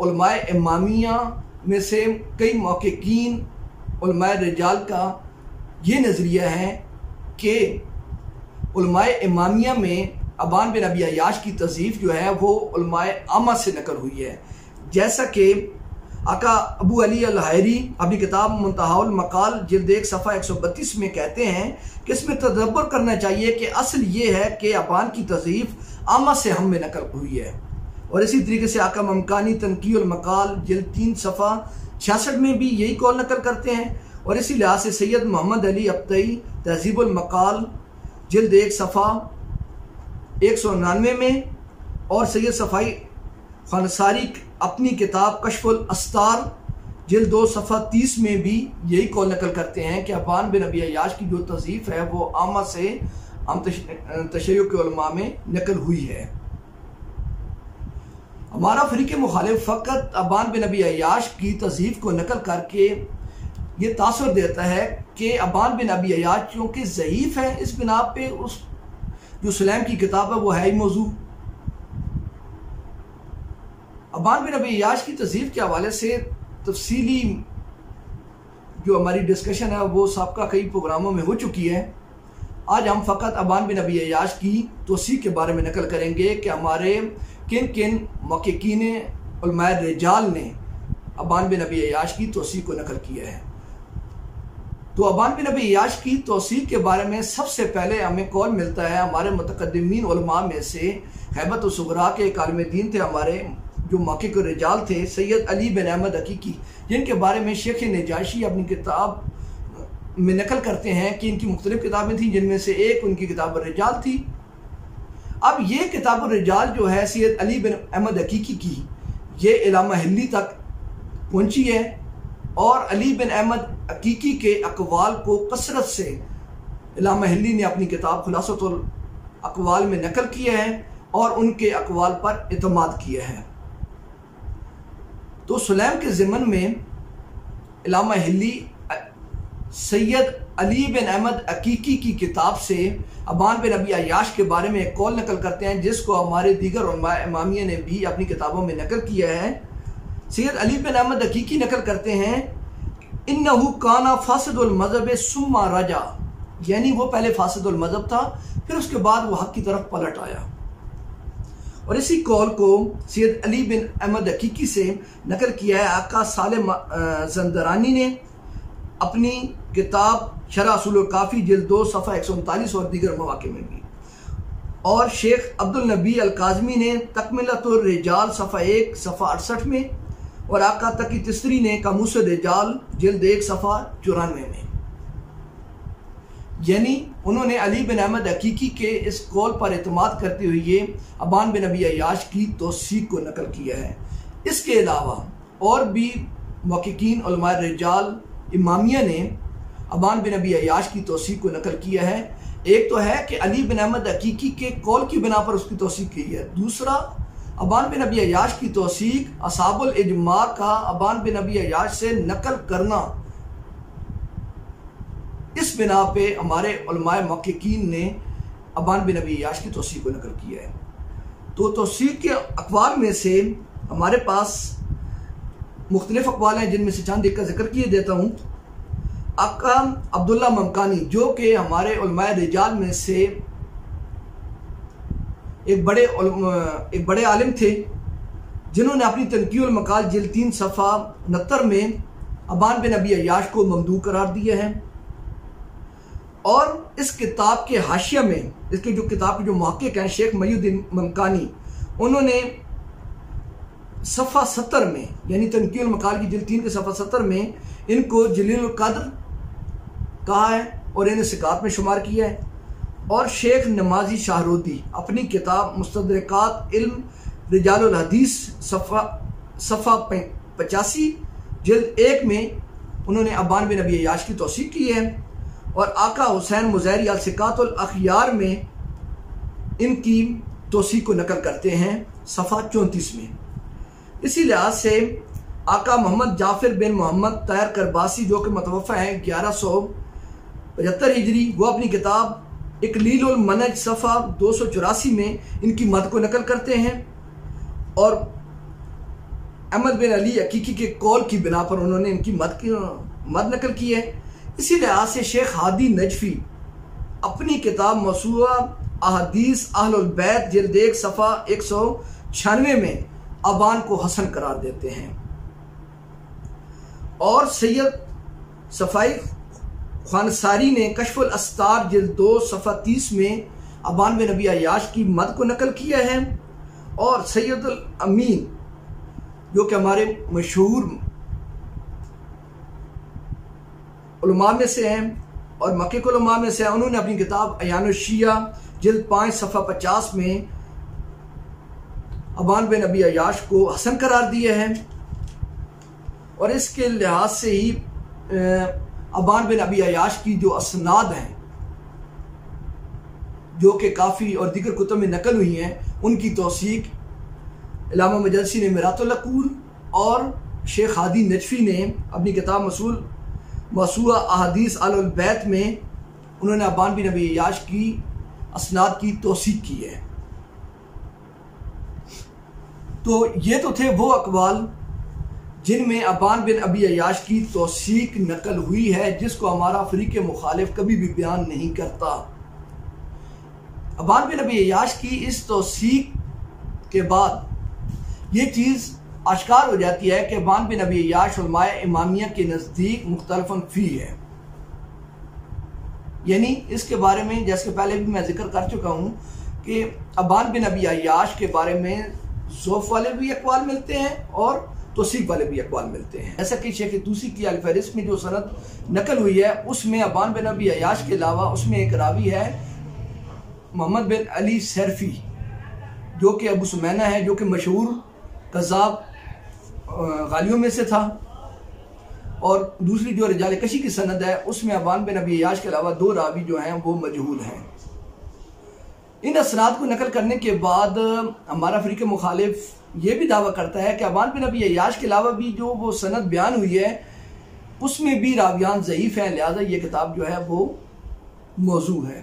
علماء امامیہ میں سے کئی محققین علماء رجال کا یہ نظریہ ہے کہ علماء امامیہ میں ابان بن ابی عیاش کی تضعیف جو ہے وہ علماء عامہ سے نقل ہوئی ہے، جیسا کہ آقا ابو علی الحیری اپنی کتاب منتہا المقال جلد 1 صفحہ 132 میں کہتے ہیں کہ اس میں تدبر کرنا چاہیے کہ اصل یہ ہے کہ ابان کی تضعیف عامہ سے ہم میں نقل ہوئی ہے۔ اور اسی طریقے سے آقا ممکانی تنقیح المقال جلد 3 صفحہ 66 میں بھی یہی قول نقل کرتے ہیں، اور اسی لحاظ سے سید محمد علی ابتئی تہذیب المقال جلد 1 صفحہ 199 میں، اور سید صفائی خانصاری اپنی کتاب کشف الاستار جلد 2 صفحہ 30 میں بھی یہی قول نقل کرتے ہیں کہ ابان بن ابی عیاش کی جو تضعیف ہے وہ عامہ سے عام تشیع کے علماء میں نقل ہوئی ہے۔ ہمارا فریق مخالف فقط ابان بن ابی عیاش کی تضعیف کو نقل کر کے یہ تاثر دیتا ہے کہ ابان بن ابی عیاش چونکہ ضعیف ہے، اس بنا پہ اس جو سلیم کی کتاب ہے وہ ہے ہی موضوع۔ ابان بن ابی عیاش کی تضعیف کے حوالے سے تفصیلی جو ہماری ڈسکشن ہے وہ سابقہ کئی پروگراموں میں ہو چکی ہے۔ آج ہم فقط ابان بن ابی عیاش کی توثیق کے بارے میں نقل کریں گے کہ ہمارے کن کن محققین علماء رجال نے ابان بن ابی عیاش کی توثیق کو نقل کیا ہے۔ تو ابان بن ابی عیاش کی توثیق کے بارے میں سب سے پہلے ہمیں قول ملتا ہے ہمارے متقدمین علماء میں سے خیبت الصغریٰ کے ایک عالم دین تھے، ہمارے جو محقق رجال تھے سید علی بن احمد حقیقی، جن کے بارے میں شیخ نجاشی اپنی کتاب میں نقل کرتے ہیں کہ ان کی مختلف کتابیں تھیں، جن میں سے ایک ان کی کتاب الرجال تھی۔ اب یہ کتاب الرجال جو ہے سید علی بن احمد حقیقی کی، یہ علامہ حلی تک پہنچی ہے، اور علی بن احمد حقیقی کے اقوال کو کثرت سے علامہ حلی نے اپنی کتاب خلاصۃ الاقوال میں نقل کیا ہے اور ان کے اقوال پر اعتماد کیا ہے۔ تو سلیم کے ضمن میں علامہ حلی سید علی بن احمد حقیقی کی کتاب سے ابان بن ابی عیاش کے بارے میں ایک قول نقل کرتے ہیں، جس کو ہمارے دیگر علماء امامیہ نے بھی اپنی کتابوں میں نقل کیا ہے۔ سید علی بن احمد حقیقی نقل کرتے ہیں انہو کانا فاسد المذہب ثم رجع، یعنی وہ پہلے فاسد المذہب تھا، پھر اس کے بعد وہ حق کی طرف پلٹ آیا۔ اور اسی قول کو سید علی بن احمد حقیقی سے نقل کیا ہے آقا صالح زندرانی نے اپنی کتاب شرح اصول الکافی جلد 2 صفحہ 139 اور دیگر مواقع میں بھی، اور شیخ عبدالنبی الکاظمی نے تکملۃ الرجال صفحہ 1 صفحہ 68 میں، اور آقا تقی تستری نے قاموس الرجال جلد 1 صفحہ 94 میں۔ یعنی انہوں نے علی بن احمد حقیقی کے اس قول پر اعتماد کرتے ہوئے ابان بن ابی عیاش کی توثیق کو نقل کیا ہے۔ اس کے علاوہ اور بھی محققین علماء رجال امامیہ نے ابان بن ابی عیاش کی توثیق کو نقل کیا ہے۔ ایک تو ہے کہ علی بن احمد حقیقی کے قول کی بنا پر اس کی توثیق کی ہے، دوسرا ابان بن ابی عیاش کی توثیق اصحاب الاجماع کا ابان بن ابی عیاش سے نقل کرنا، اس بنا پہ ہمارے علماء محققین نے ابان بن ابی عیاش کی توثیق کو نقل کیا ہے۔ تو توثیق کے اقوال میں سے ہمارے پاس مختلف اقوال ہیں، جن میں سے چند ایک کا ذکر کیے دیتا ہوں۔ آقا عبداللہ ممکانی جو کہ ہمارے علماء رجال میں سے ایک بڑے عالم تھے، جنہوں نے اپنی تنقیح المقال جلد 3 صفحہ 69 میں ابان بن ابی عیاش کو ممدوح قرار دیا ہے، اور اس کتاب کے حاشیہ میں اس کے جو کتاب کے جو محقق ہیں شیخ محی الدین ممکانی، انہوں نے صفحہ 70 میں یعنی تنقیح المقال کی جلد 3 کے صفحہ 70 میں ان کو جلیل القدر کہا ہے اور انہیں ثقات میں شمار کیا ہے۔ اور شیخ نمازی شاہرودی اپنی کتاب مستدرکات علم رجال الحدیث صفحہ 85 جلد 1 میں انہوں نے ابان بن ابی عیاش کی توثیق کی ہے، اور آقا حسین مزہری الثقات الاخیار میں ان کی توثیق کو نقل کرتے ہیں صفحہ 34 میں۔ اسی لحاظ سے آقا محمد جعفر بن محمد طاہر کرباسی جو کہ متوفی ہیں 1175 ہجری، وہ اپنی کتاب اقلیل المنج صفحہ 284 میں ان کی مد کو نقل کرتے ہیں، اور احمد بن علی عقیقی کے قول کی بنا پر انہوں نے ان کی مد نقل کی ہے۔ اسی لحاظ سے شیخ ہادی نجفی اپنی کتاب موسوعہ احادیث اہل البیت جلد 1 صفحہ 196 میں ابان کو حسن قرار دیتے ہیں، اور سید صفائی خانساری نے کشف الاستار جلد 2 صفحہ 30 میں ابان بن ابی عیاش کی مد کو نقل کیا ہے، اور سید الامین جو کہ ہمارے مشہور علماء میں سے ہیں اور مکے کے علماء میں سے ہیں، انہوں نے اپنی کتاب عیان الشیعہ جلد 5 صفحہ 50 میں ابان بن ابی عیاش کو حسن قرار دیا ہے، اور اس کے لحاظ سے ہی ابان بن ابی عیاش کی جو اسناد ہیں جو کہ کافی اور دیگر کتب میں نقل ہوئی ہیں، ان کی توثیق علامہ مجلسی نے میرات العقول اور شیخ ہادی نجفی نے اپنی کتاب موسوعہ احادیث اہل البیت میں انہوں نے ابان بن ابی عیاش کی اسناد کی توثیق کی ہے۔ تو یہ تو تھے وہ اقوال جن میں ابان بن ابی عیاش کی توثیق نقل ہوئی ہے، جس کو ہمارا فریق مخالف کبھی بھی بیان نہیں کرتا۔ ابان بن ابی عیاش کی اس توثیق کے بعد یہ چیز اشکار ہو جاتی ہے کہ ابان بن ابی عیاش علماء امامیہ کے نزدیک مختلف فی ہے، یعنی اس کے بارے میں جیسے کہ پہلے بھی میں ذکر کر چکا ہوں کہ ابان بن ابی عیاش کے بارے میں ضعف والے بھی اقوال ملتے ہیں اور توثیق والے بھی اقوال ملتے ہیں، ایسا کہ شیخ طوسی کی الفہرست میں جو سند نقل ہوئی ہے اس میں ابان بن ابی عیاش کے علاوہ اس میں ایک راوی ہے محمد بن علی سیرفی جو کہ ابو سمینا ہے، جو کہ مشہور کذاب غالیوں میں سے تھا، اور دوسری جو رجال کشی کی سند ہے اس میں ابان بن ابی عیاش کے علاوہ 2 راوی جو ہیں وہ مجہول ہیں۔ ان اسناد کو نقل کرنے کے بعد ہمارا فریق مخالف یہ بھی دعویٰ کرتا ہے کہ ابان بن ابی عیاش کے علاوہ بھی جو وہ سند بیان ہوئی ہے اس میں بھی راویان ضعیف ہیں، لہذا یہ کتاب جو ہے وہ موضوع ہے۔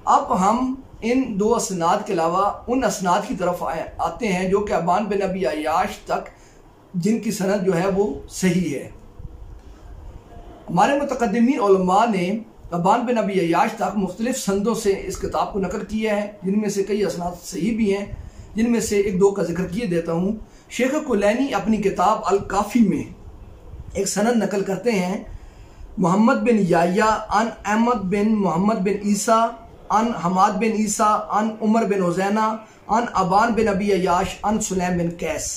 اب ہم ان 2 اسناد کے علاوہ ان اسناد کی طرف آتے ہیں جو کہ ابان بن ابی عیاش تک جن کی سند جو ہے وہ صحیح ہے۔ ہمارے متقدمین علماء نے ابان بن ابی عیاش تک مختلف سندوں سے اس کتاب کو نقل کیا ہے، جن میں سے کئی اسناد صحیح بھی ہیں، جن میں سے 1-2 کا ذکر کیے دیتا ہوں۔ شیخ کلینی اپنی کتاب الکافی میں ایک سند نقل کرتے ہیں، محمد بن یحییٰ عن احمد بن محمد بن عیسیٰ عن حماد بن عیسیٰ عن عمر بن عزینہ عن ابان بن ابی عیاش عن سلیم بن قیس۔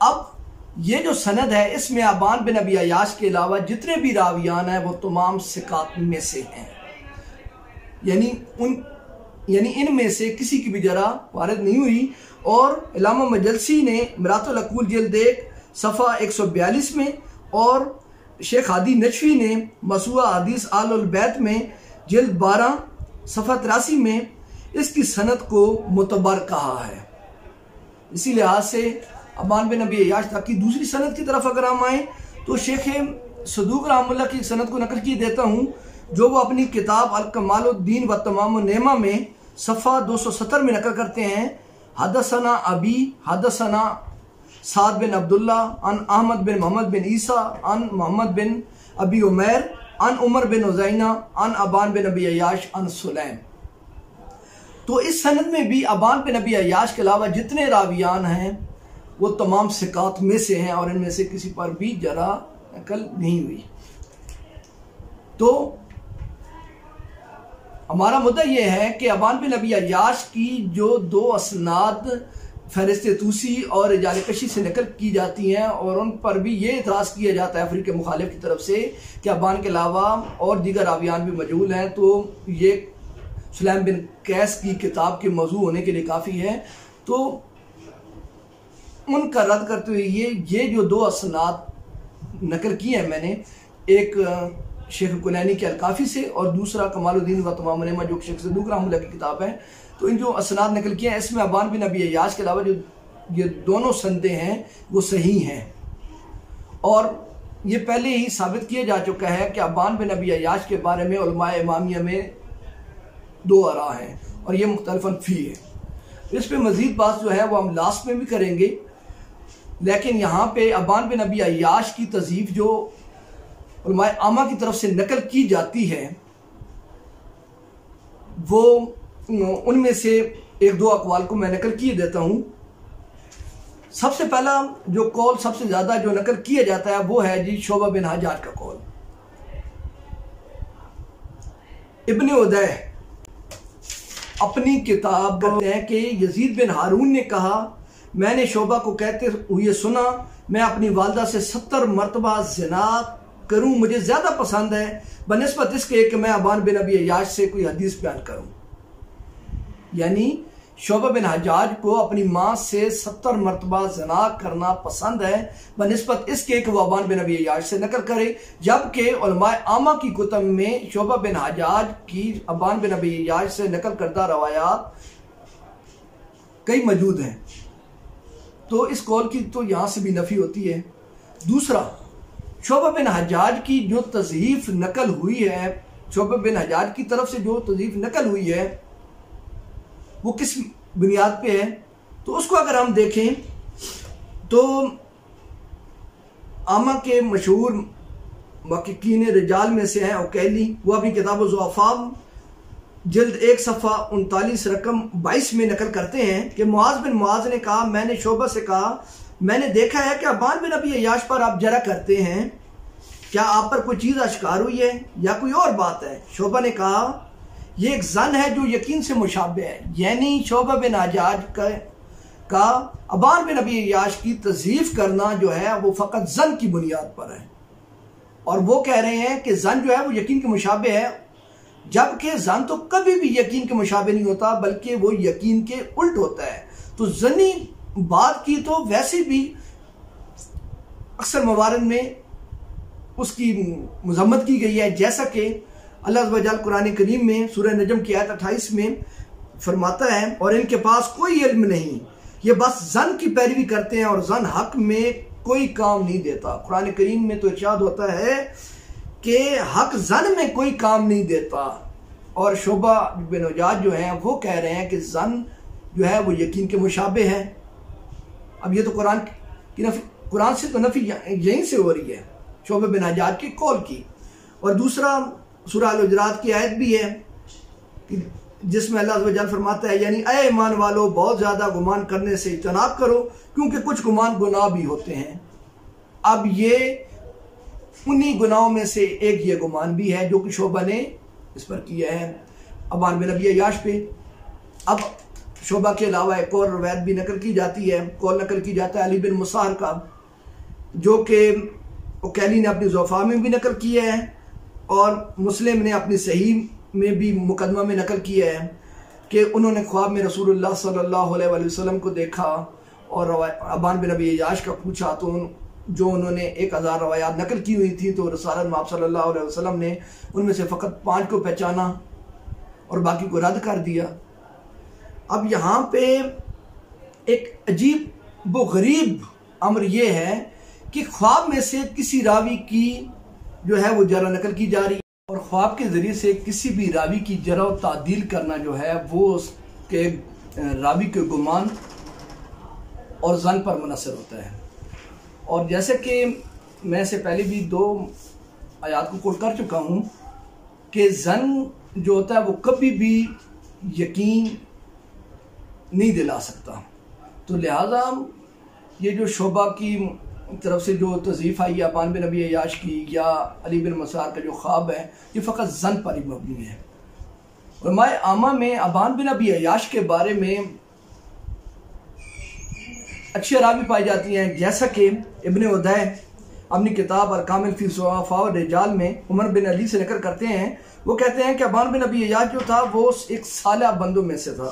اب یہ جو سند ہے اس میں ابان بن ابی عیاش کے علاوہ جتنے بھی راویان ہیں وہ تمام ثقات میں سے ہیں، یعنی ان میں سے کسی کی بھی جرح وارد نہیں ہوئی، اور علامہ مجلسی نے میرات العقول جلد 1 صفحہ 142 میں اور شیخ ہادی نجفی نے موسوعہ احادیث اہل البیت میں جلد 12 صفحہ 83 میں اس کی سند کو معتبر کہا ہے۔ اسی لحاظ سے ابان بن ابی عیاش تک کی دوسری سند کی طرف اگر ہم آئیں تو شیخ صدوق رحمہ اللہ کی سند کو نقل کیے دیتا ہوں، جو وہ اپنی کتاب الکمال الدین و تمام النعمہ میں صفحہ 270 میں نقل کرتے ہیں، حدثنا ابی حدثنا سعد بن عبداللہ عن احمد بن محمد بن عیسیٰ عن محمد بن ابی عمیر عن عمر بن عزینہ عن ابان بن ابی عیاش عن سلیم۔ تو اس سند میں بھی ابان بن ابی عیاش کے علاوہ جتنے راویان ہیں وہ تمام ثقات میں سے ہیں، اور ان میں سے کسی پر بھی جرح نقل نہیں ہوئی۔ تو ہمارا مدعا یہ ہے کہ ابان بن ابی عیاش کی جو 2 اسناد فہرست طوسی اور رجال کشی سے نقل کی جاتی ہیں، اور ان پر بھی یہ اعتراض کیا جاتا ہے فریق مخالف کی طرف سے کہ ابان کے علاوہ اور دیگر راویان بھی مجہول ہیں، تو یہ سلیم بن قیس کی کتاب کے موضوع ہونے کے لیے کافی ہے۔ تو ان کا رد کرتے ہوئے یہ جو 2 اسناد نقل کیے ہیں میں نے، ایک شیخ کلینی کے الکافی سے اور دوسرا کمال الدین و تمام النعمہ جو شیخ صدوق رحمہ اللہ کی کتاب ہے، تو ان جو اسناد نقل کیے ہیں اس میں ابان بن ابی عیاش کے علاوہ جو یہ دونوں سندیں ہیں وہ صحیح ہیں، اور یہ پہلے ہی ثابت کیا جا چکا ہے کہ ابان بن ابی عیاش کے بارے میں علماء امامیہ میں 2 آراء ہیں اور یہ مختلف فی ہے۔ اس پہ مزید بات جو ہے وہ ہم لاسٹ میں بھی کریں گے، لیکن یہاں پہ ابان بن ابی عیاش کی تضعیف جو علماء عامہ کی طرف سے نقل کی جاتی ہے، وہ ان میں سے ایک دو اقوال کو میں نقل کیے دیتا ہوں۔ سب سے پہلا جو قول سب سے زیادہ جو نقل کیا جاتا ہے وہ ہے جی شعبہ بن حجاج کا قول۔ ابن عدی اپنی کتاب کرتے ہیں کہ یزید بن ہارون نے کہا میں نے شعبہ کو کہتے ہوئے سنا میں اپنی والدہ سے 70 مرتبہ زنا کروں مجھے زیادہ پسند ہے بنسبت اس کے کہ میں ابان بن ابی عیاش سے کوئی حدیث بیان کروں۔ یعنی شعبہ بن حجاج کو اپنی ماں سے 70 مرتبہ زنا کرنا پسند ہے بنسبت اس کے کہ وہ ابان بن ابی عیاش سے نقل کرے، جبکہ علماء عامہ کی کتب میں شعبہ بن حجاج کی ابان بن ابی عیاش سے نقل کردہ روایات کئی موجود ہیں، تو اس قول کی تو یہاں سے بھی نفی ہوتی ہے۔ دوسرا، شعبہ بن حجاج کی جو تضعیف نقل ہوئی ہے، شعبہ بن حجاج کی طرف سے جو تضعیف نقل ہوئی ہے وہ کس بنیاد پہ ہے؟ تو اس کو اگر ہم دیکھیں تو عامہ کے مشہور محققین رجال میں سے ہیں عقیلی، وہ اپنی کتاب الضعفاء جلد 1 صفحہ 39 رقم 22 میں نقل کرتے ہیں کہ معاذ بن معاذ نے کہا میں نے شعبہ سے کہا میں نے دیکھا ہے کہ ابان بن ابی عیاش پر آپ جرح کرتے ہیں، کیا آپ پر کوئی چیز اشکار ہوئی ہے یا کوئی اور بات ہے؟ شعبہ نے کہا یہ ایک ظن ہے جو یقین سے مشابہ ہے، یعنی شعبہ بن حجاج کا ابان بن ابی عیاش کی تضعیف کرنا جو ہے وہ فقط ظن کی بنیاد پر ہے، اور وہ کہہ رہے ہیں کہ ظن جو ہے وہ یقین کے مشابہ ہے، جبکہ ظن تو کبھی بھی یقین کے مشابہ نہیں ہوتا بلکہ وہ یقین کے الٹ ہوتا ہے۔ تو ظنی بات کی تو ویسے بھی اکثر موارد میں اس کی مذمت کی گئی ہے، جیسا کہ اللہ عز و جل قرآن کریم میں سورہ نجم کی آیت 28 میں فرماتا ہے اور ان کے پاس کوئی علم نہیں، یہ بس ظن کی پیروی کرتے ہیں اور ظن حق میں کوئی کام نہیں دیتا۔ قرآن کریم میں تو ارشاد ہوتا ہے کہ حق ظن میں کوئی کام نہیں دیتا، اور شعبہ بن حجاج جو ہیں وہ کہہ رہے ہیں کہ ظن جو ہے وہ یقین کے مشابہ ہے۔ اب یہ تو قرآن سے تو نفی یہیں سے ہو رہی ہے شعبہ بن حجاج کے قول کی۔ اور دوسرا سورہ الحجرات کی آیت بھی ہے جس میں اللہ عز و جل فرماتا ہے یعنی اے ایمان والو بہت زیادہ گمان کرنے سے اجتناب کرو کیونکہ کچھ گمان گناہ بھی ہوتے ہیں۔ اب یہ انہی گناہوں میں سے ایک یہ گمان بھی ہے جو کہ شعبہ نے اس پر کیا ہے ابان بن ابی عیاش پہ۔ اب شعبہ کے علاوہ ایک اور روایت بھی نقل کی جاتی ہے، قول نقل کی جاتا ہے علی بن مسہر کا، جو کہ عقیلی نے اپنی ضعفاء میں بھی نقل کیا ہے اور مسلم نے اپنی صحیح میں بھی مقدمہ میں نقل کیا ہے کہ انہوں نے خواب میں رسول اللہ صلی اللہ علیہ وآلہ وسلم کو دیکھا اور ابان بن ابی عیاش کا پوچھا، تو جو انہوں نے 1000 روایات نقل کی ہوئی تھی تو رسالت میں آپ صلی اللہ علیہ وسلم نے ان میں سے فقط 5 کو پہچانا اور باقی کو رد کر دیا۔ اب یہاں پہ ایک عجیب و غریب امر یہ ہے کہ خواب میں سے کسی راوی کی جو ہے وہ جرح نقل کی جا رہی ہے، اور خواب کے ذریعے سے کسی بھی راوی کی جرح و تعدیل کرنا جو ہے وہ اس کے راوی کے گمان اور ظن پر منحصر ہوتا ہے۔ اور جیسے کہ میں سے پہلے بھی 2 آیات کو کوٹ کر چکا ہوں کہ ظن جو ہوتا ہے وہ کبھی بھی یقین نہیں دلا سکتا، تو لہٰذا یہ جو شعبہ کی طرف سے جو تضعیف آئی ہے ابان بن ابی عیاش کی یا علی بن مسہر کا جو خواب ہے یہ فقط ظن پر ہی مبنی ہے۔ علماء عامہ میں ابان بن ابی عیاش کے بارے میں اچھی راوی پائی جاتی ہیں، جیسا کہ ابن عدی اپنی کتاب الکامل فی ضعفاء الرجال میں عمر بن علی سے نقل کرتے ہیں، وہ کہتے ہیں کہ ابان بن ابی عیاش جو تھا وہ ایک صالح بندوں میں سے تھا،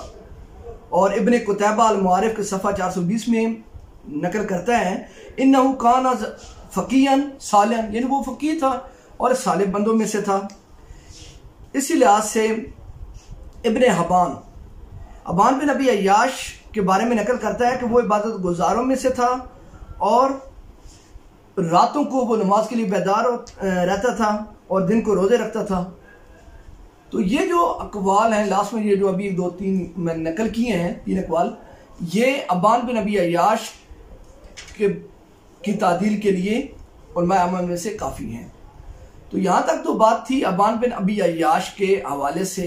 اور ابن قتیبہ المعارف کے صفحہ 420 میں نقل کرتا ہے انہو کان فقیہا صالحا، یعنی وہ فقیہ تھا اور صالح بندوں میں سے تھا۔ اسی لحاظ سے ابن حبان ابان بن ابی عیاش کے بارے میں نقل کرتا ہے کہ وہ عبادت گزاروں میں سے تھا اور راتوں کو وہ نماز کے لیے بیدار رہتا تھا اور دن کو روزے رکھتا تھا۔ تو یہ جو اقوال ہیں لاسٹ میں، یہ جو ابھی 2-3 میں نقل کیے ہیں 3 اقوال، یہ ابان بن ابی عیاش کی تعدیل کے لیے علماء عامہ میں سے کافی ہیں۔ تو یہاں تک تو بات تھی ابان بن ابی عیاش کے حوالے سے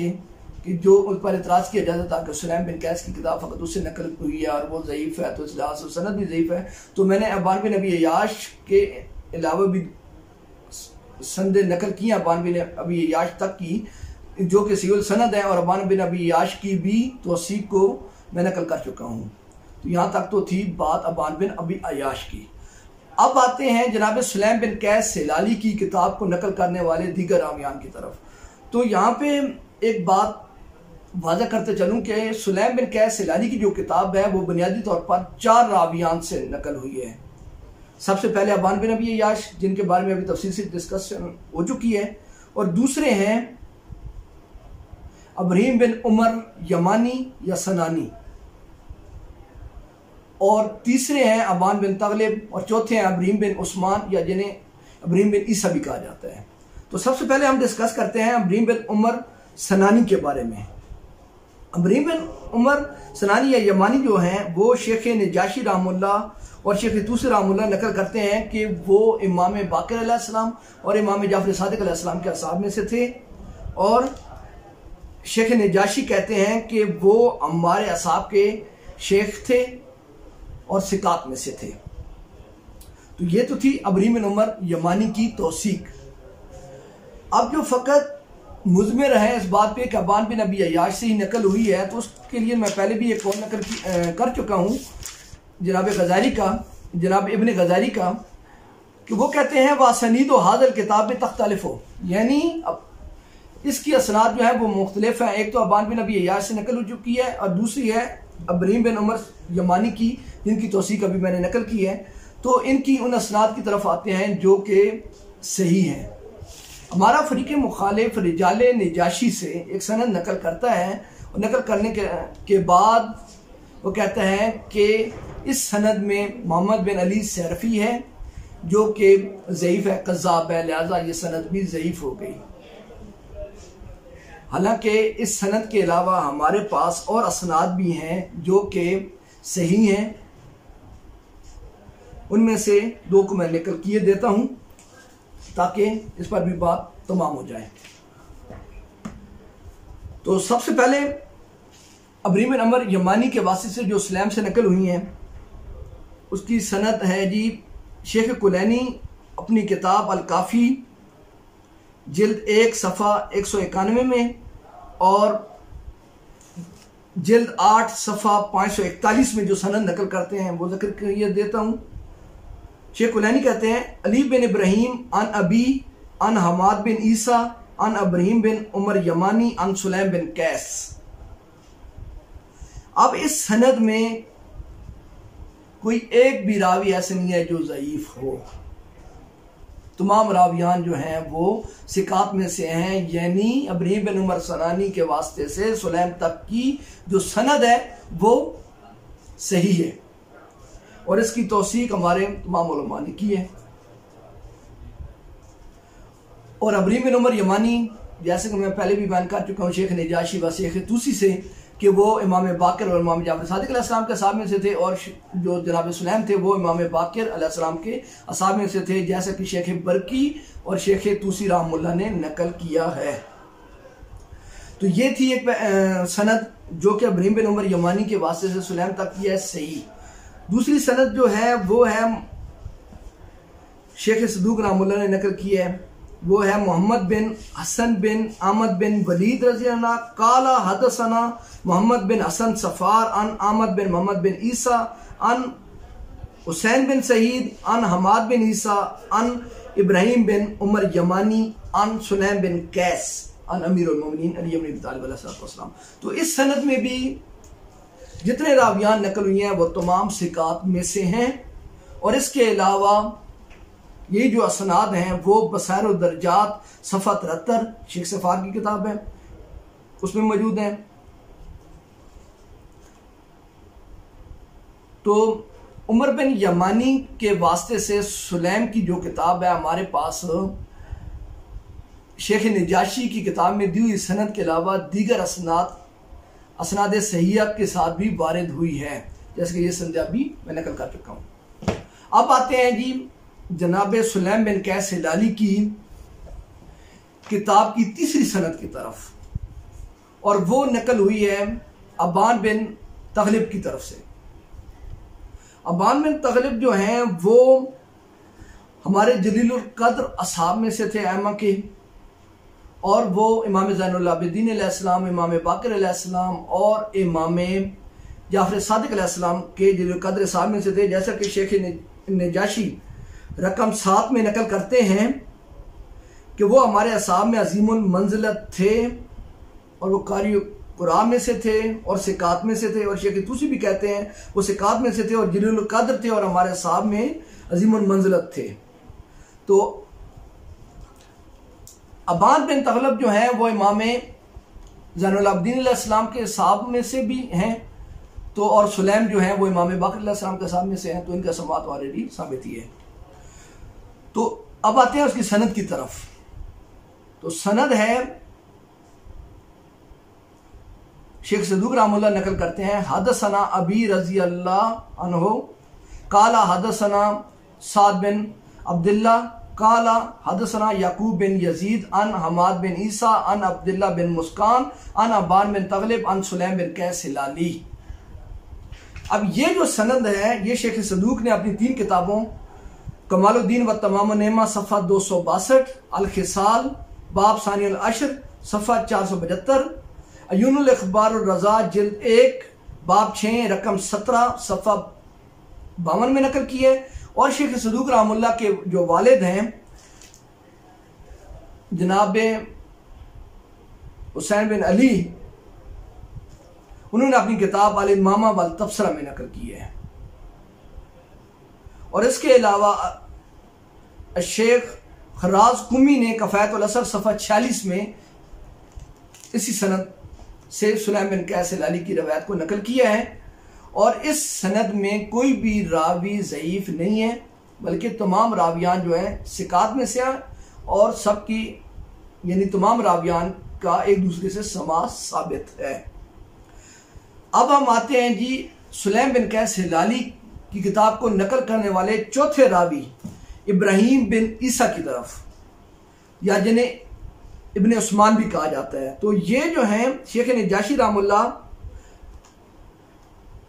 کہ جو اس پر اعتراض کیا جاتا تھا کہ سلیم بن قیس کی کتاب فقط اس سے نقل ہوئی ہے اور وہ ضعیف ہے، تو اس لحاظ سے سند بھی ضعیف ہے۔ تو میں نے ابان بن ابی عیاش کے علاوہ بھی سند نقل کی ہیں ابان بن ابی عیاش تک کی، جو کہ صحیح السند ہے، اور ابان بن ابی عیاش کی بھی توثیق کو میں نقل کر چکا ہوں۔ تو یہاں تک تو تھی بات ابان بن ابی عیاش کی۔ اب آتے ہیں جناب سلیم بن قیس ہلالی کی کتاب کو نقل کرنے والے دیگر راویان کی طرف۔ تو یہاں پہ ایک بات واضح کرتے چلوں کہ سلیم بن قیس ہلالی کی جو کتاب ہے وہ بنیادی طور پر 4 راویان سے نقل ہوئی ہے۔ سب سے پہلے ابان بن ابی عیاش، جن کے بارے میں ابھی تفصیل سے ڈسکشن ہو چکی ہے، اور دوسرے ہیں ابراہیم بن عمر یمانی یا سنانی، اور تیسرے ہیں ابان بن تغلب، اور چوتھے ہیں ابراہیم بن عثمان یا جنہیں ابراہیم بن عیسیٰ بھی کہا جاتا ہے۔ تو سب سے پہلے ہم ڈسکس کرتے ہیں ابراہیم بن عمر سنانی کے بارے میں۔ ابراہیم بن عمر سنانی یا یمانی جو ہیں وہ شیخ نجاشی رحمہ اللہ اور شیخ طوسی رحمہ اللہ نقل کرتے ہیں کہ وہ امام باقر علیہ السلام اور امام جعفر صادق علیہ السلام کے اصحاب میں سے تھے، اور شیخ نجاشی کہتے ہیں کہ وہ ہمارے اصحاب کے شیخ تھے اور ثقات میں سے تھے۔ تو یہ تو تھی ابراہیم بن عمر یمانی کی توثیق۔ اب جو فقط مضمر ہے اس بات پہ کہ ابان بن ابی عیاش سے ہی نقل ہوئی ہے، تو اس کے لیے میں پہلے بھی ایک اور نقل کر چکا ہوں جناب ابن غزالی کا، کہ وہ کہتے ہیں واسنید و حاضر کتاب میں تختلف ہو، یعنی اس کی اسناد جو ہے وہ مختلف ہیں۔ ایک تو ابان بن ابی عیاش سے نقل ہو چکی ہے، اور دوسری ہے ابراہیم بن عمر یمانی کی، جن کی توثیق ابھی میں نے نقل کی ہے۔ تو ان کی ان اسناد کی طرف آتے ہیں جو کہ صحیح ہیں۔ ہمارا فریق مخالف رجال نجاشی سے ایک سند نقل کرتا ہے، اور نقل کرنے کے بعد وہ کہتا ہے کہ اس سند میں محمد بن علی سیرفی ہے جو کہ ضعیف ہے، قذاب ہے، لہذا یہ سند بھی ضعیف ہو گئی۔ حالانکہ اس سند کے علاوہ ہمارے پاس اور اسناد بھی ہیں جو کہ صحیح ہیں، ان میں سے 2 کو میں نقل کیے دیتا ہوں تاکہ اس پر بھی بات تمام ہو جائے۔ تو سب سے پہلے ابراہیم بن عمر یمانی کے واسطے سے جو سلیم سے نقل ہوئی ہیں اس کی سند ہے جی شیخ کلینی اپنی کتاب الکافی جلد 1 صفحہ 191 میں، اور جلد 8 صفحہ 541 میں جو سند نقل کرتے ہیں وہ ذکر کر دیتا ہوں۔ شیخ کلینی کہتے ہیں علی بن ابراہیم عن ابی عن حماد بن عیسیٰ عن ابراہیم بن عمر یمانی عن سلیم بن قیس۔ اب اس سند میں کوئی ایک بھی راوی ایسے نہیں ہے جو ضعیف ہو، تمام راویان جو ہیں وہ ثقات میں سے ہیں، یعنی ابراہیم بن عمر سنانی کے واسطے سے سلیم تک کی جو سند ہے وہ صحیح ہے، اور اس کی توثیق ہمارے تمام علماء نے کی ہے۔ اور ابراہیم بن عمر یمانی جیسے کہ میں پہلے بھی بیان کر چکا ہوں شیخ نجاشی و شیخ طوسی سے کہ وہ امام باقر اور امام جعفر صادق علیہ السلام کے اصحاب میں سے تھے، اور جو جناب سلیم تھے وہ امام باقر علیہ السلام کے اصحاب میں سے تھے، جیسا کہ شیخ برکی اور شیخ طوسی رحمہ اللہ نے نقل کیا ہے۔ تو یہ تھی ایک سند جو کہ ابراہیم بن عمر یمانی کے واسطے سے سلیم تک کی ہے صحیح۔ دوسری سند جو ہے وہ ہے شیخ صدوق رحمہ اللہ نے نقل کی ہے، وہ ہے محمد بن حسن بن احمد بن ولید رضی اللہ عنہ قال حدثنا محمد بن حسن صفار عن احمد بن محمد بن عیسیٰ عن حسین بن سعید عن حماد بن عیسیٰ عن ابراہیم بن عمر یمانی عن سلیم بن قیس عن امیر المومنین علی بن ابی طالب علیہ السلام۔ تو اس سند میں بھی جتنے راویان نقل ہوئی ہیں وہ تمام ثقات میں سے ہیں، اور اس کے علاوہ یہ جو اسناد ہیں وہ بصائر الدرجات صفحہ 73 شیخ صفار کی کتاب ہے اس میں موجود ہیں۔ تو عمر بن یمانی کے واسطے سے سلیم کی جو کتاب ہے ہمارے پاس شیخ نجاشی کی کتاب میں دی ہوئی سند کے علاوہ دیگر اسناد صحیحہ کے ساتھ بھی وارد ہوئی ہے، جیسے کہ یہ سند ابھی میں نقل کر چکا ہوں۔ اب آتے ہیں جی جناب سلیم بن قیس ہلالی کی کتاب کی تیسری سند کی طرف، اور وہ نقل ہوئی ہے ابان بن تغلب کی طرف سے۔ ابان بن تغلب جو ہیں وہ ہمارے جلیل القدر اصحاب میں سے تھے ائمہ کے، اور وہ امام زین العابدین علیہ السلام، امام باقر علیہ السلام اور امام جعفر صادق علیہ السلام کے جلیل القدر اصحاب میں سے تھے، جیسا کہ شیخ نجاشی رقم 7 میں نقل کرتے ہیں کہ وہ ہمارے اصحاب میں عظیم المنزلت تھے، اور وہ قاری قرآن میں سے تھے اور ثقات میں سے تھے، اور شیخ توسی بھی کہتے ہیں وہ ثقات میں سے تھے اور جلیل القدر تھے اور ہمارے اصحاب میں عظیم المنزلت تھے۔ تو ابان بن تغلب جو ہیں وہ امام زین العابدین علیہ السلام کے اصحاب میں سے بھی ہیں، تو اور سلیم جو ہیں وہ امام باقر علیہ السلام کے اصحاب میں سے ہیں، تو ان کا سماعت آلریڈی ثابت ہی ہے۔ تو اب آتے ہیں اس کی سند کی طرف۔ تو سند ہے، شیخ صدوق رحمہ اللہ نقل کرتے ہیں حدثنا ابی رضی اللہ عنہ قال حدثنا سعد بن عبداللہ قال حدثنا یعقوب بن یزید عن حماد بن عیسیٰ عن عبداللہ بن مسکان عن ابان بن تغلب عن سلیم بن قیس ہلالی۔ اب یہ جو سند ہے یہ شیخ صدوق نے اپنی 3 کتابوں کمال الدین و تمام النعمہ صفحہ 262، الخصال باب ثانی العشر صفحہ 475، عیون الاخبار الرضا جلد 1 باب 6 رقم 17 صفحہ 52 میں نقل کی ہے، اور شیخ صدوق رحمہ اللہ کے جو والد ہیں جناب حسین بن علی، انہوں نے اپنی کتاب الامامہ والتبصرہ میں نقل کی ہے۔ اور اس کے علاوہ الشیخ خراز قمی نے کفایت الاثر صفحہ 46 میں اسی سند سے سلیم بن قیس ہلالی کی روایت کو نقل کیا ہے، اور اس سند میں کوئی بھی راوی ضعیف نہیں ہے، بلکہ تمام راویان جو ہیں ثقات میں سے ہیں، اور سب کی یعنی تمام راویان کا ایک دوسرے سے سماع ثابت ہے۔ اب ہم آتے ہیں جی سلیم بن قیس ہلالی کی کتاب کو نقل کرنے والے چوتھے راوی ابراہیم بن عیسیٰ کی طرف، یا جنہیں ابن عثمان بھی کہا جاتا ہے۔ تو یہ جو ہیں شیخ نجاشی رحمہ اللہ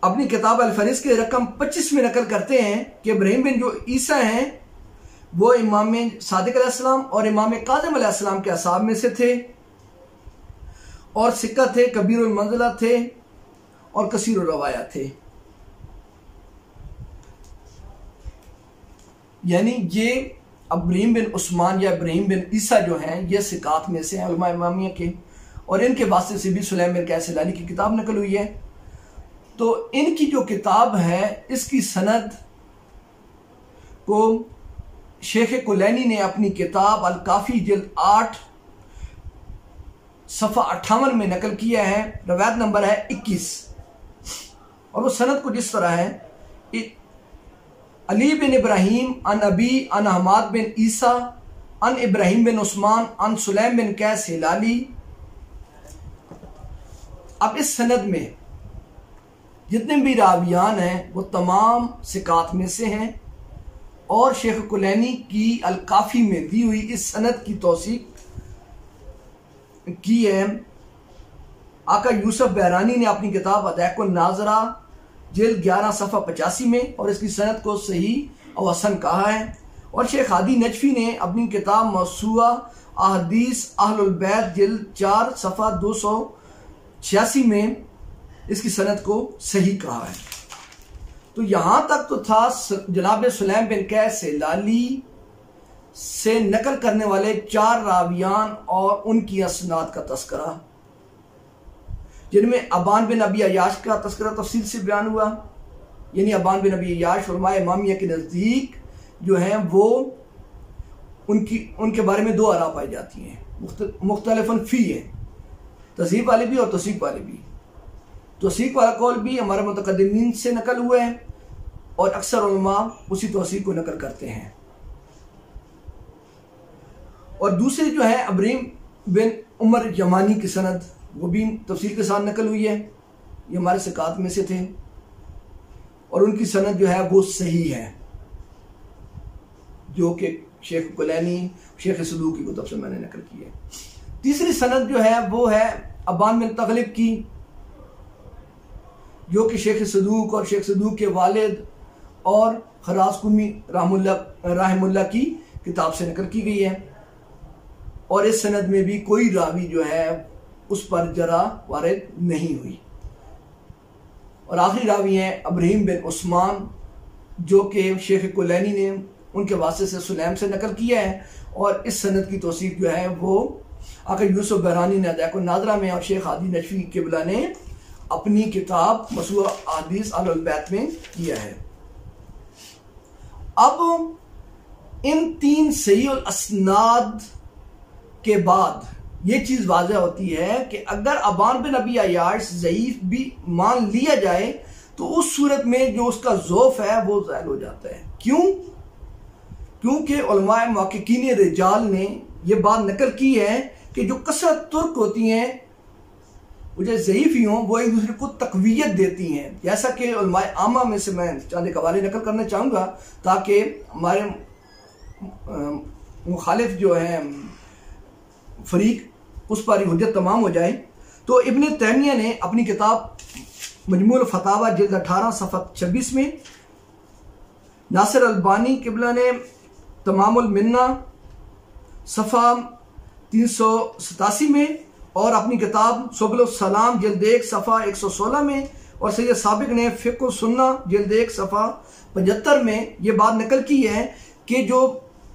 اپنی کتاب الفہرست کے رقم 25 میں نقل کرتے ہیں کہ ابراہیم بن جو عیسیٰ ہیں وہ امام صادق علیہ السلام اور امام کاظم علیہ السلام کے اصحاب میں سے تھے، اور ثقہ تھے، کبیر المنزلہ تھے، اور کثیر الروایہ تھے۔ یعنی یہ ابراہیم بن عثمان یا ابراہیم بن عیسیٰ جو ہیں یہ ثقات میں سے ہیں علماء امامیہ کے، اور ان کے واسطے سے بھی سلیم بن قیس ہلالی کی کتاب نقل ہوئی ہے۔ تو ان کی جو کتاب ہے اس کی سند کو شیخ کلینی نے اپنی کتاب الکافی جلد 8 صفحہ 58 میں نقل کیا ہے، روایت نمبر ہے 21، اور وہ سند کو جس طرح ہے علی بن ابراہیم عن ابی عن حماد بن عیسیٰ عن ابراہیم بن عثمان عن سلیم بن قیس ہلالی۔ اب اس سند میں جتنے بھی راویان ہیں وہ تمام ثقات میں سے ہیں، اور شیخ کلینی کی الکافی میں دی ہوئی اس سند کی توثیق کی ہے آقا یوسف بحرانی نے اپنی کتاب ادائق الناظرہ جلد 11 صفحہ 85 میں، اور اس کی سند کو صحیح و حسن کہا ہے، اور شیخ ہادی نجفی نے اپنی کتاب موسوعہ احادیث اہل البیت جلد 4 صفحہ 286 میں اس کی سند کو صحیح کہا ہے۔ تو یہاں تک تو تھا جناب سلیم بن قیس ہلالی سے نقل کرنے والے 4 راویان اور ان کی اسناد کا تذکرہ، جن میں ابان بن ابی عیاش کا تذکرہ تفصیل سے بیان ہوا۔ یعنی ابان بن ابی عیاش علماء امامیہ کے نزدیک جو ہیں وہ ان کے بارے میں 2 آراء پائی جاتی ہیں، مختلفاً فی ہے، تصحیح والے بھی اور توثیق والے بھی۔ توثیق والا قول بھی ہمارے متقدمین سے نقل ہوئے ہیں، اور اکثر علماء اسی توثیق کو نقل کرتے ہیں۔ اور دوسری جو ہے ابراہیم بن عمر یمانی کی سند، وہ بھی تفصیل کے ساتھ نقل ہوئی ہے، یہ ہمارے ثقات میں سے تھے، اور ان کی سند جو ہے وہ صحیح ہے، جو کہ شیخ کلینی شیخ صدوق کی کتب سے میں نے نقل کی ہے۔ تیسری سند جو ہے وہ ہے ابان بن تغلب کی، جو کہ شیخ صدوق اور شیخ صدوق کے والد اور خراز قمی رحم اللہ کی کتاب سے نقل کی گئی ہے، اور اس سند میں بھی کوئی راوی جو ہے اس پر جرح وارد نہیں ہوئی۔ اور آخری راوی ہیں ابراہیم بن عثمان، جو کہ شیخ کلینی نے ان کے واسطے سے سلیم سے نقل کیا ہے، اور اس سند کی توثیق جو ہے وہ آقا یوسف بحرانی نے ادائق النادرہ میں اور شیخ ہادی نجفی قبلہ نے اپنی کتاب موسوعہ احادیث اہل البیت میں کیا ہے۔ اب ان تین صحیح الاسناد کے بعد یہ چیز واضح ہوتی ہے کہ اگر ابان بن ابی عیاش ضعیف بھی مان لیا جائے تو اس صورت میں جو اس کا ضعف ہے وہ زائل ہو جاتا ہے۔ کیوں؟ کیونکہ علماء محققین رجال نے یہ بات نقل کی ہے کہ جو کثرت ترک ہوتی ہیں وہ جو ضعیف ہی ہوں وہ ایک دوسرے کو تقویت دیتی ہیں، جیسا کہ علماء عامہ میں سے میں چند ایک حوالے نقل کرنا چاہوں گا تاکہ ہمارے مخالف جو ہیں فریق اس پر حجت تمام ہو جائے۔ تو ابن تیمیہ نے اپنی کتاب مجموع الفتاوی جلد 18 صفحہ 26 میں، ناصر البانی قبلہ نے تمام المنہ صفحہ 387 میں، اور اپنی کتاب سبل السلام جلد 1 صفحہ 116 میں، اور سید سابق نے فقہ السنہ جلد 1 صفحہ 75 میں یہ بات نقل کی ہے کہ جو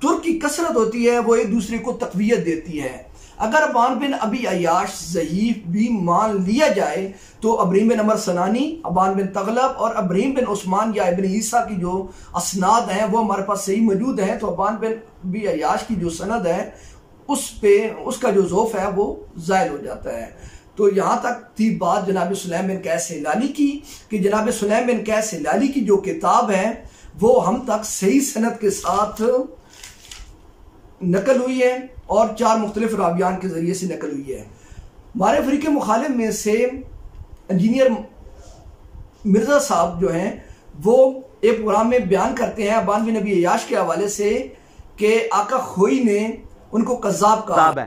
ترک کی کثرت ہوتی ہے وہ ایک دوسرے کو تقویت دیتی ہے۔ اگر ابان بن ابی عیاش ضعیف بھی مان لیا جائے تو ابراہیم بن عمر سنانی، ابان بن تغلب اور ابراہیم بن عثمان یا ابن عیسیٰ کی جو اسناد ہیں وہ ہمارے پاس صحیح موجود ہیں، تو ابان بن ابی عیاش کی جو سند ہے اس کا جو ضعف ہے وہ زائل ہو جاتا ہے۔ تو یہاں تک تھی بات جناب سلیم بن قیس ہلالی کی کہ جناب سلیم بن قیس ہلالی کی جو کتاب ہے وہ ہم تک صحیح سند کے ساتھ نقل ہوئی ہے اور 4 مختلف راویان کے ذریعے سے نقل ہوئی ہے۔ ہمارے فریق مخالف میں سے انجینئر مرزا صاحب جو ہیں وہ ایک پروگرام میں بیان کرتے ہیں ابان بن ابی عیاش کے حوالے سے کہ آقا خوئی نے ان کو قذاب کہا ہے۔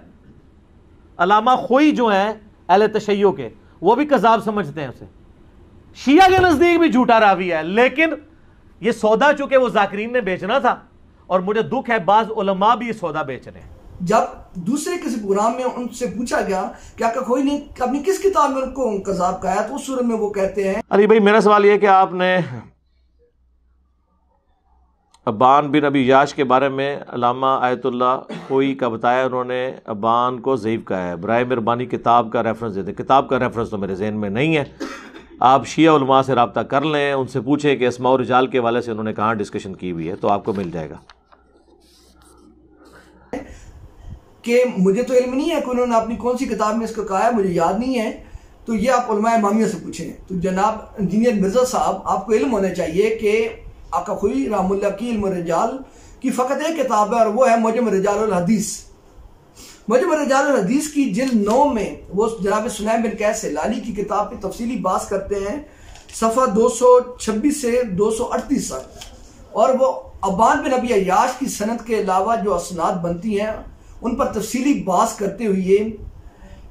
علامہ خوئی جو ہیں اہل تشیع کے وہ بھی قذاب سمجھتے ہیں اسے، شیعہ کے نزدیک بھی جھوٹا راوی ہے، لیکن یہ سودا چونکہ وہ ذاکرین نے بیچنا تھا، اور مجھے دکھ ہے بعض علماء بھی یہ سودا بیچ رہے ہیں۔ جب دوسرے کسی پروگرام میں ان سے پوچھا گیا کہ آقا خوئی نے اپنی کس کتاب میں ان کو قذاب کہا ہے تو اس صورت میں وہ کہتے ہیں علی بھائی میرا سوال یہ ہے کہ آپ نے ابان بن ابی عیاش کے بارے میں علامہ آیت اللہ خوئی کا بتایا، انہوں نے ابان کو ضعیف کہا ہے، برائے مہربانی کتاب کا ریفرنس دے دیں۔ کتاب کا ریفرنس تو میرے ذہن میں نہیں ہے، آپ شیعہ علماء سے رابطہ کر لیں، ان سے پوچھیں کہ اسماء و رجال کے حوالے سے انہوں نے کہاں ڈسکشن کی ہوئی ہے تو آپ کو مل جائے گا۔ کہ مجھے تو علم نہیں ہے کہ انہوں نے اپنی کون سی کتاب میں اس کو کہا ہے، مجھے یاد نہیں ہے، تو یہ آپ علماء امامیہ سے پوچھیں۔ تو جناب انجینئر مرزا صاحب آپ کو علم ہونا چاہیے کہ آقا خوئی رحم اللہ کی علم الرجال کی فقط ایک کتاب ہے اور وہ ہے معجم رجال الحدیث۔ معجم رجال الحدیث کی جلد 9 میں وہ جناب سلیم بن قیس ہلالی کی کتاب پہ تفصیلی بحث کرتے ہیں صفحہ 226 سے 238 تک، اور وہ ابان بن ابی عیاش کی سند کے علاوہ جو اسناد بنتی ہیں ان پر تفصیلی بحث کرتے ہوئے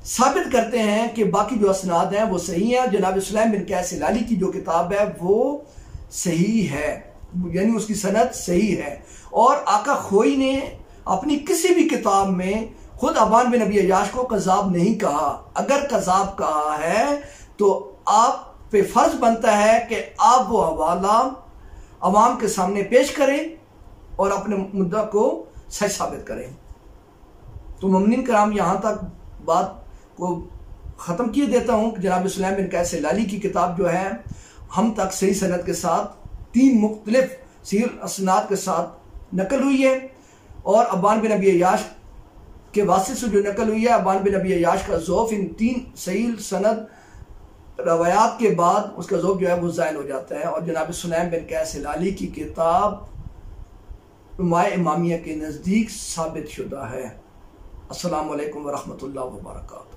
ثابت کرتے ہیں کہ باقی جو اسناد ہیں وہ صحیح ہیں۔ جناب سلیم بن قیس ہلالی کی جو کتاب ہے وہ صحیح ہے، یعنی اس کی سند صحیح ہے، اور آقا خوئی نے اپنی کسی بھی کتاب میں خود ابان بن ابی عیاش کو قذاب نہیں کہا۔ اگر قذاب کہا ہے تو آپ پہ فرض بنتا ہے کہ آپ وہ حوالہ عوام کے سامنے پیش کریں اور اپنے مدعا کو سچ ثابت کریں۔ تو ممنین کرام یہاں تک بات کو ختم کیے دیتا ہوں کہ جناب سلیم بن قیس ہلالی کی کتاب جو ہے ہم تک صحیح سند کے ساتھ 3 مختلف صحیح اسناد کے ساتھ نقل ہوئی ہے، اور ابان بن ابی عیاش کے واسطے سے جو نقل ہوئی ہے ابان بن ابی عیاش کا ضعف ان 3 صحیح سند روایات کے بعد اس کا ضعف جو ہے وہ زائل ہو جاتا ہے، اور جناب سلیم بن قیس ہلالی کی کتاب علماء امامیہ کے نزدیک ثابت شدہ ہے۔ السلام علیکم ورحمۃ اللہ وبرکاتہ.